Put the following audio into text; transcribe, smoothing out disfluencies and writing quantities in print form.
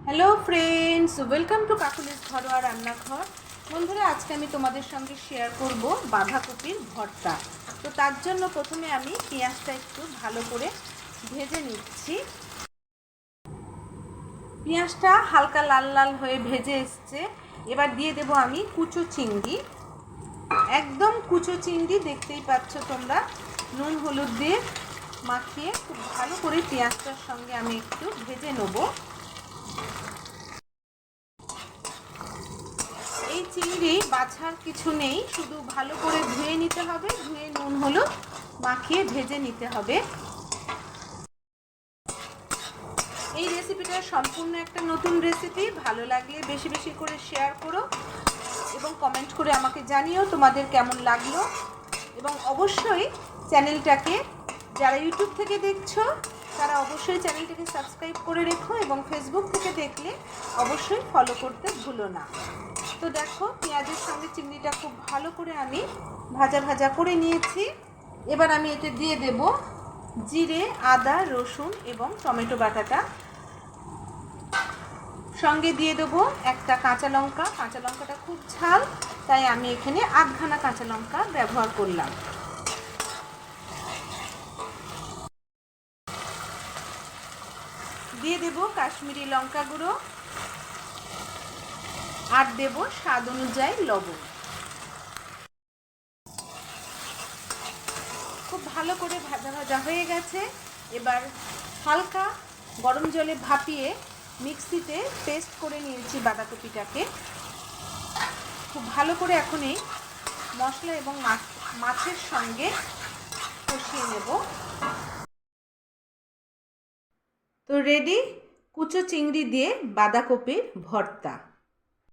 Hello friends, welcome to Kokkalis ঘরোয়া রান্নাঘর। বন্ধুরা, আজকে আমি তোমাদের সঙ্গে শেয়ার করব বাঁধাকপির ভর্তা। তো তার জন্য প্রথমে আমি পেঁয়াজটা একটু ভালো করে ভেজে নিচ্ছি। পেঁয়াজটা হালকা লাল লাল হয়ে ভেজে এসছে। এবার দিয়ে দেব আমি কুচো চিংড়ি, একদম কুচো চিংড়ি, দেখতেই পাচ্ছ তোমরা। নুন হলুদ দিয়ে মাখিয়ে খুব ভালো করে পেঁয়াজটার সঙ্গে আমি একটু ভেজে নেব। এই চিংড়ি বাছার কিছু নেই, শুধু ভালো করে ধুয়ে নিতে হবে, ধুয়ে নুন হলুদ মাখিয়ে ভেজে নিতে হবে। এই রেসিপিটা সম্পূর্ণ একটা নতুন রেসিপি। ভালো লাগলে বেশি বেশি করে শেয়ার করো এবং কমেন্ট করে আমাকে জানিও তোমাদের কেমন লাগলো। এবং অবশ্যই চ্যানেলটাকে, যারা ইউটিউব থেকে দেখছো তারা অবশ্যই চ্যানেলটাকে সাবস্ক্রাইব করে রেখো এবং ফেসবুক থেকে দেখলে অবশ্যই ফলো করতে ভুলো না। তো দেখো, পেঁয়াজের সঙ্গে চিংড়িটা খুব ভালো করে আমি ভাজা ভাজা করে নিয়েছি। এবার আমি এতে দিয়ে দেব জিরে, আদা, রসুন এবং টমেটো বাটাটা। সঙ্গে দিয়ে দেবো একটা কাঁচা লঙ্কা। কাঁচা লঙ্কাটা খুব ঝাল, তাই আমি এখানে আধখানা কাঁচা লঙ্কা ব্যবহার করলাম। দিয়ে দেব কাশ্মীরি লঙ্কা গুঁড়ো, আর দেব স্বাদ অনুযায়ী লবণ। খুব ভালো করে ভাজা ভাজা হয়ে গেছে। এবার হালকা গরম জলে ভাপিয়ে মিক্সিতে পেস্ট করে নিয়েছি বাঁধাকপিটাকে। খুব ভালো করে এখন এই মশলা এবং মাছের সঙ্গে কষিয়ে নেব। তো রেডি কুচো চিংড়ি দিয়ে বাঁধাকপির ভর্তা।